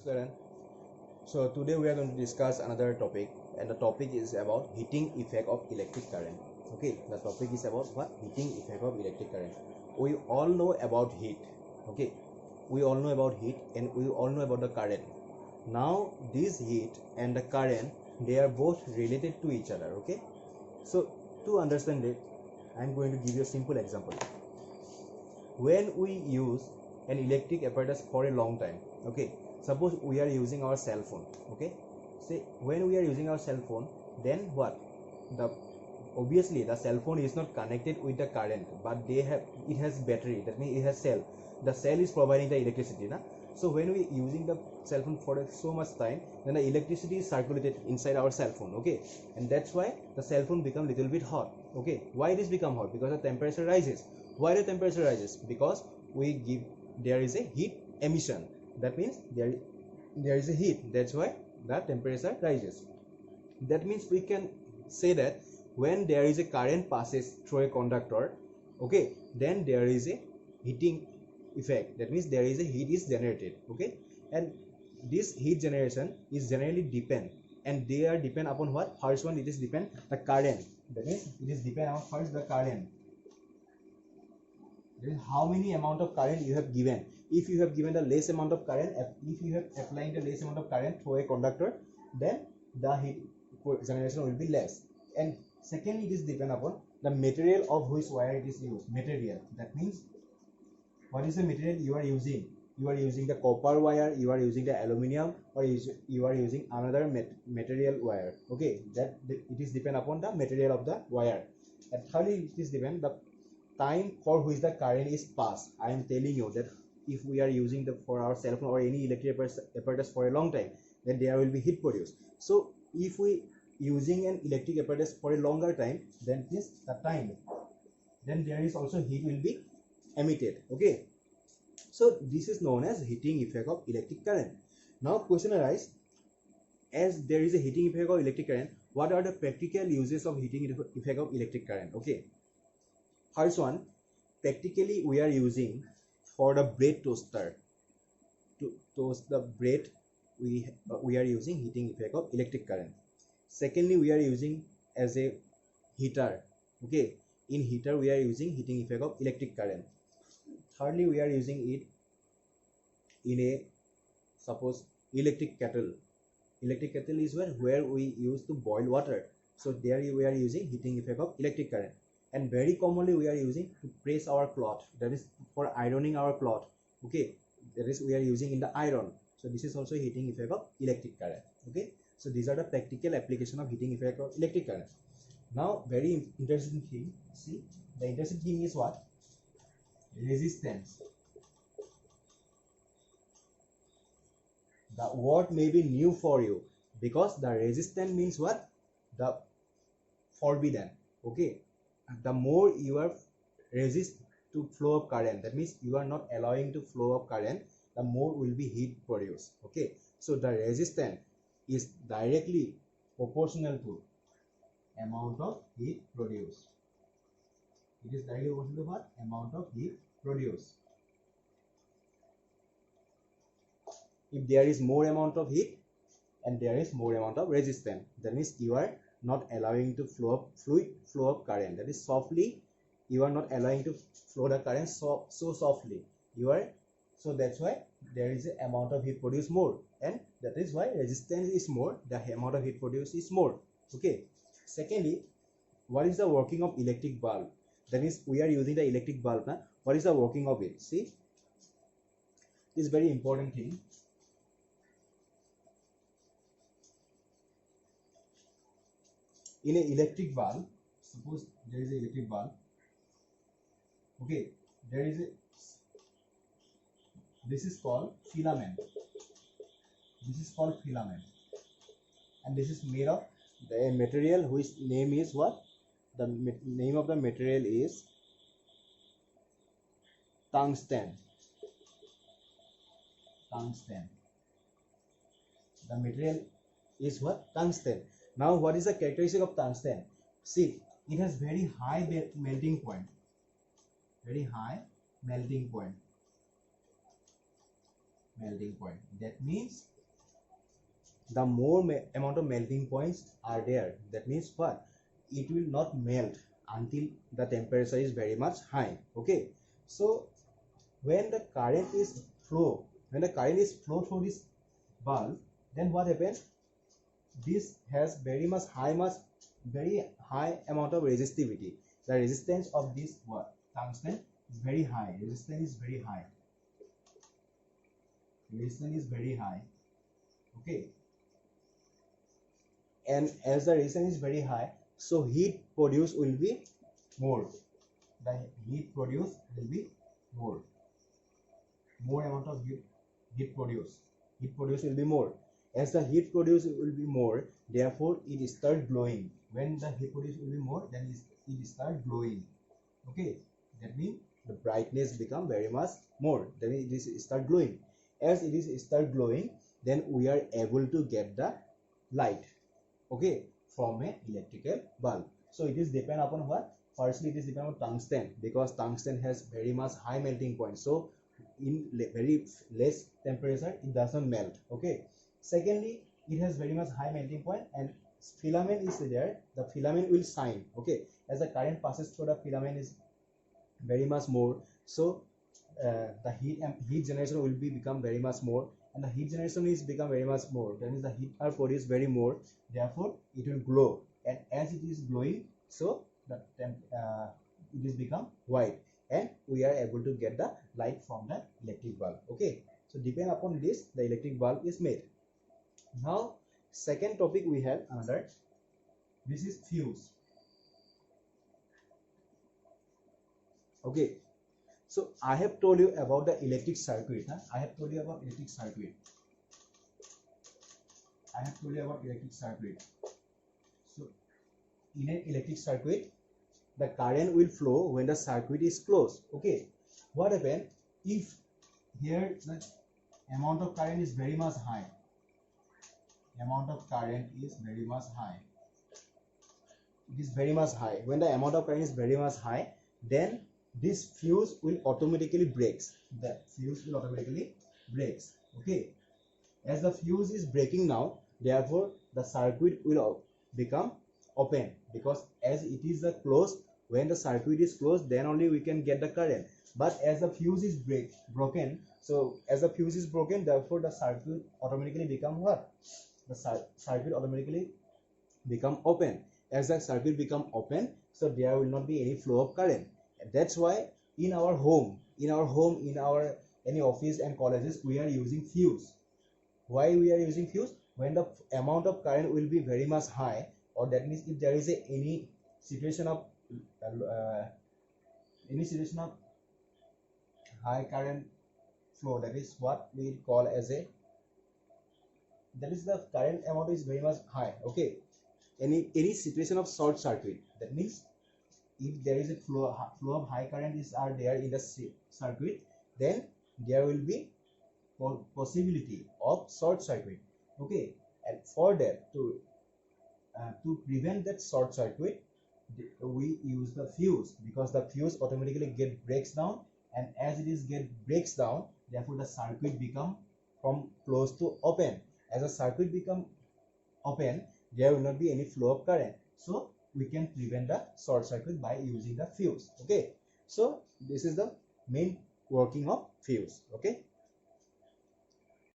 Student. So today we are going to discuss another topic, and the topic is about heating effect of electric current. Okay, the topic is about what? Heating effect of electric current. We all know about heat. Okay, we all know about heat and we all know about the current. Now this heat and the current, they are both related to each other. Okay, so to understand it, I am going to give you a simple example. When we use an electric apparatus for a long time, okay, suppose we are using our cell phone, okay, say when we are using our cell phone, then what, the obviously the cell phone is not connected with the current, but it has battery, that means it has cell. The cell is providing the electricity, na? So when we using the cell phone for so much time, then the electricity is circulated inside our cell phone, okay, and that's why the cell phone become little bit hot. Okay, why it is become hot? Because the temperature rises. Why the temperature rises? Because there is a heat emission, that means there is a heat, that's why the temperature rises. That means we can say that when there is a current passes through a conductor, okay, then there is a heating effect, that means there is a heat is generated, okay, and this heat generation is generally depend, and they are depend upon what? First one, it is depend the current, that means it is depend on first the current, then how many amount of current you have given. If you have given the less amount of current, if you have applying the less amount of current through a conductor, then the heat generation will be less. And secondly, it is depend upon the material of which wire it is used. Material, that means what is the material you are using. You are using the copper wire, you are using the aluminum, or you are using another material wire, okay, that it is depend upon the material of the wire. And thirdly, it is depend the time for which the current is passed. I am telling you that if we are using the for our cell phone or any electric apparatus for a long time, then there will be heat produced. So if we using an electric apparatus for a longer time, then this the time, then there is also heat will be emitted, okay. So this is known as heating effect of electric current. Now question arises, as there is a heating effect of electric current, what are the practical uses of heating effect of electric current? Okay, first one, practically we are using for the bread toaster to toast the bread. We are using heating effect of electric current. Secondly, we are using as a heater, okay, in heater we are using heating effect of electric current. Thirdly, we are using it in a, suppose, electric kettle. Electric kettle is where we use to boil water, so there we are using heating effect of electric current. And very commonly we are using to press our cloth, that is for ironing our cloth, okay, that is we are using in the iron, so this is also heating effect of electric current, okay. So these are the practical application of heating effect of electric current. Now very interesting thing, see, the interesting thing is what? Resistance. The word may be new for you, because the resistance means what? The forbidden, okay. The more you are resist to flow of current, that means you are not allowing to flow of current, the more will be heat produced, okay. So the resistance is directly proportional to amount of heat produced. It is directly proportional to what? Amount of heat produced. If there is more amount of heat and there is more amount of resistance, that means you are not allowing to flow of current, that is softly, you are not allowing to flow the current so softly, you are, so that's why there is a amount of heat produced more, and that is why resistance is more, the amount of heat produced is more, okay. Secondly, what is the working of electric bulb? That means we are using the electric bulb, na? What is the working of it? See, this is very important thing. In an electric bulb, suppose there is an electric bulb, okay, there is a, this is called filament, this is called filament, and this is made of the material whose name is what? The name of the material is tungsten. Tungsten, the material is what? Tungsten. Now what is the characteristic of tungsten? See, it has very high melting point, very high melting point. melting point. That means the more amount of melting points are there, that means what, it will not melt until the temperature is very much high. Okay, so when the current is flow through this bulb, then what happens, this has very high amount of resistivity. The resistance of this what, tungsten is very high. Resistance is very high. Okay, and as the resistance is very high, so heat produced will be more. The heat produced will be more amount of heat produced will be more. As the heat produced will be more, therefore it start glowing. When the heat produced will be more, then it start glowing. Okay, that means the brightness become very much more, then it is start glowing. As it is start glowing, then we are able to get the light, okay, from a electrical bulb. So it is depend upon what, firstly it is depend on tungsten, because tungsten has very much high melting point, so in very less temperature it does not melt. Okay, secondly, it has very much high melting point, and filament is there, the filament will shine. Okay, as the current passes through the filament is very much more, so the heat generation will become very much more, and the heat generation is become very much more, that means the heat are produced very more, therefore it will glow. And as it is glowing, so the it is become white, and we are able to get the light from the electric bulb. Okay, so depend upon this the electric bulb is made. Now second topic we have another, this is fuse. Okay, so I have told you about the electric circuit. I have told you about electric circuit. So in an electric circuit, the current will flow when the circuit is closed. Okay, what happens if here the amount of current is very much high? It is very much high. When the amount of current is very much high, then this fuse will automatically breaks. Okay, as the fuse is breaking now, therefore the circuit will become open, because as it is a closed, when the circuit is closed, then only we can get the current. But as the fuse is broken, so as the fuse is broken, therefore the circuit automatically become what, the circuit automatically become open. As the circuit become open, so there will not be any flow of current. That's why in our home, in our any office and colleges, we are using fuse. Why we are using fuse? When the amount of current will be very much high, or that means if there is any situation of high current flow, that is what we call as a, that is the current amount is very much high. Okay, any situation of short circuit, that means if there is a flow of high current are there in the circuit, then there will be possibility of short circuit. Okay, and for that, to prevent that short circuit, we use the fuse, because the fuse automatically breaks down, and as it breaks down, therefore the circuit become from closed to open. As the circuit become open, there will not be any flow of current, so we can prevent the short circuit by using the fuse. Okay, so this is the main working of fuse. Okay.